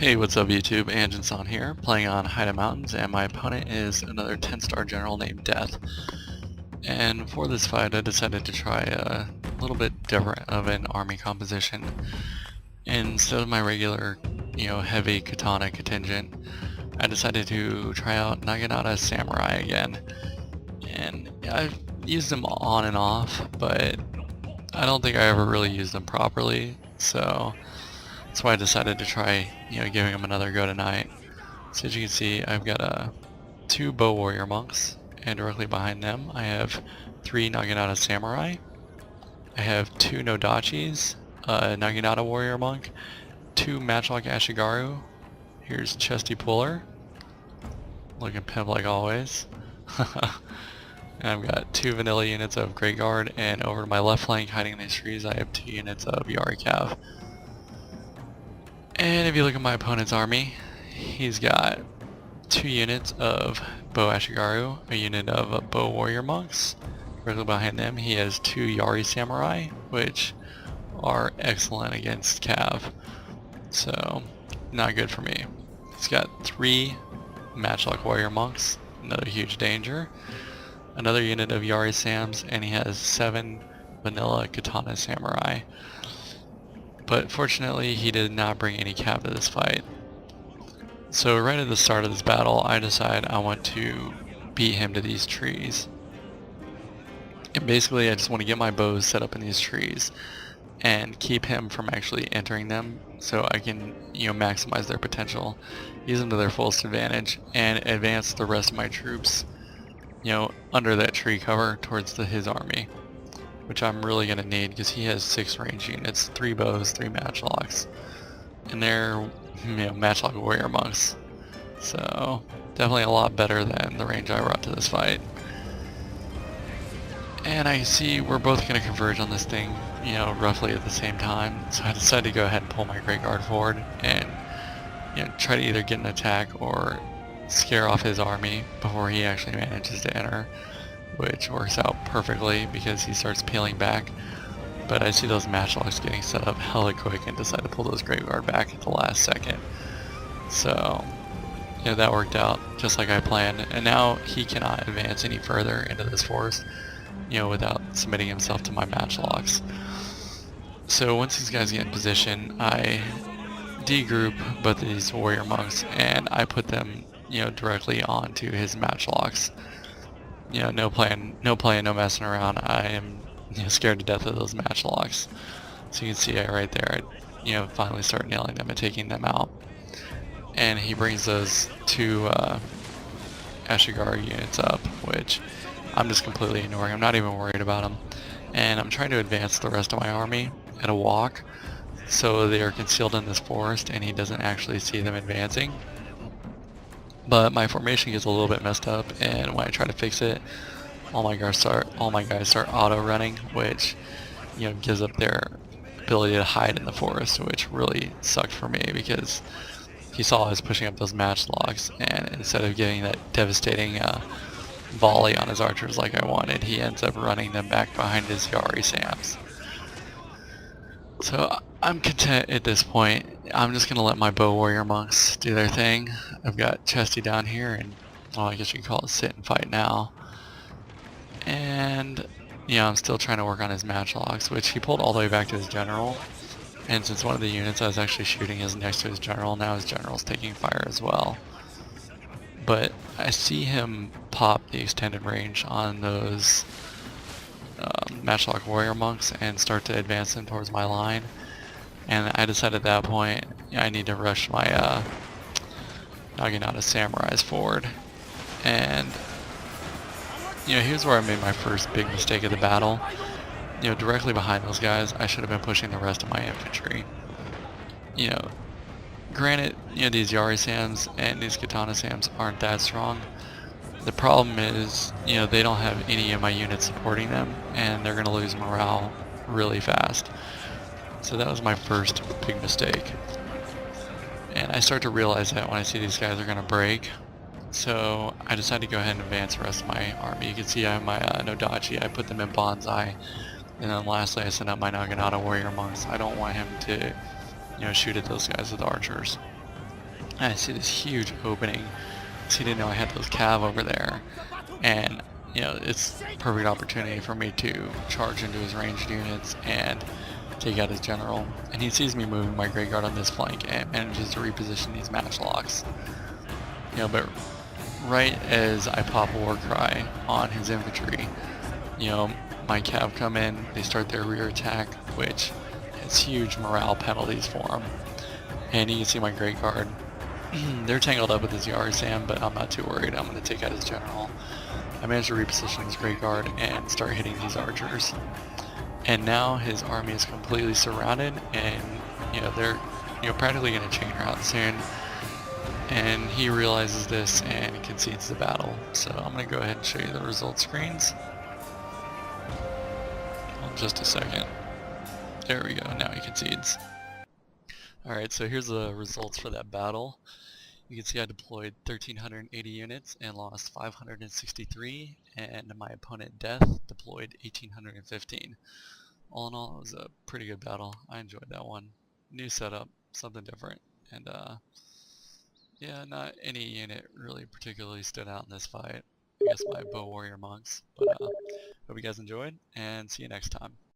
Hey, what's up YouTube? Anjinson here, playing on Haida Mountains, and my opponent is another 10-star general named Death. And for this fight, I decided to try a little bit different of an army composition. Instead of my regular, heavy katana contingent, I decided to try out naginata samurai again. And I've used them on and off, but I don't think I ever really used them properly, so that's why I decided to try, giving them another go tonight. So as you can see, I've got two bow warrior monks, and directly behind them I have three naginata samurai. I have two nodachis, a naginata warrior monk, two matchlock ashigaru. Here's chesty puller, looking pimp like always. And I've got two vanilla units of Great Guard, and over to my left flank, hiding in these trees, I have two units of Yari Cav. And if you look at my opponent's army, he's got two units of Bow Ashigaru, a unit of Bow Warrior Monks. Directly behind them, he has two Yari Samurai, which are excellent against Cav. So, not good for me. He's got three Matchlock Warrior Monks, another huge danger. Another unit of Yari Sams, and he has 7 vanilla Katana Samurai. But fortunately, he did not bring any Cav to this fight. So right at the start of this battle, I decide I want to beat him to these trees. And basically, I just want to get my bows set up in these trees and keep him from actually entering them, so I can, maximize their potential, use them to their fullest advantage, and advance the rest of my troops, under that tree cover towards his army, which I'm really going to need because he has 6 range units, 3 bows, 3 matchlocks, and they're, matchlock warrior monks. So definitely a lot better than the range I brought to this fight. And I see we're both going to converge on this thing, roughly at the same time. So I decided to go ahead and pull my Great Guard forward and, try to either get an attack or scare off his army before he actually manages to enter, which works out perfectly because he starts peeling back. But I see those matchlocks getting set up hella quick and decide to pull those Great Guard back at the last second. So, that worked out just like I planned, and now he cannot advance any further into this forest, without submitting himself to my matchlocks. So once these guys get in position, I de-group both of these warrior monks and I put them directly onto his matchlocks. No playing, no messing around. I am scared to death of those matchlocks. So you can see it right there. I finally start nailing them and taking them out. And he brings those two Ashigaru units up, which I'm just completely ignoring. I'm not even worried about them. And I'm trying to advance the rest of my army at a walk, so they are concealed in this forest and he doesn't actually see them advancing. But my formation gets a little bit messed up, and when I try to fix it, all my guys start auto running, which gives up their ability to hide in the forest, which really sucked for me because he saw I was pushing up those matchlocks, and instead of getting that devastating volley on his archers like I wanted, he ends up running them back behind his Yari Sams. So I'm content at this point. I'm just going to let my bow warrior monks do their thing. I've got Chesty down here, and I guess you can call it sit and fight now. And I'm still trying to work on his matchlocks, which he pulled all the way back to his general. And since one of the units I was actually shooting is next to his general, now his general's taking fire as well. But I see him pop the extended range on those matchlock warrior monks and start to advance them towards my line. And I decided at that point I need to rush my naginata samurais forward. And here's where I made my first big mistake of the battle. Directly behind those guys, I should have been pushing the rest of my infantry. Granted, these Yari Sams and these Katana Sams aren't that strong. The problem is, they don't have any of my units supporting them, and they're going to lose morale really fast. So that was my first big mistake. And I start to realize that when I see these guys are going to break. So I decided to go ahead and advance the rest of my army. You can see I have my Nodachi, I put them in bonsai. And then lastly I sent out my Naginata warrior monks. I don't want him to, shoot at those guys with archers. and I see this huge opening. So he didn't know I had those cav over there, and it's perfect opportunity for me to charge into his ranged units and take out his general. And he sees me moving my Great Guard on this flank and manages to reposition these matchlocks. But right as I pop a war cry on his infantry, my cav come in, they start their rear attack, which has huge morale penalties for them. And you can see my Great Guard. They're tangled up with his Yarsam, but I'm not too worried. I'm going to take out his general. I managed to reposition his Great Guard and start hitting these archers. And now his army is completely surrounded, and they're practically going to chain her out soon. And he realizes this and concedes the battle. So I'm going to go ahead and show you the result screens. In just a second. There we go. Now he concedes. Alright, so here's the results for that battle. You can see I deployed 1,380 units and lost 563, and my opponent Death deployed 1,815. All in all, it was a pretty good battle. I enjoyed that one. New setup, something different, and yeah, not any unit really particularly stood out in this fight. I guess my bow warrior monks, but hope you guys enjoyed, and see you next time.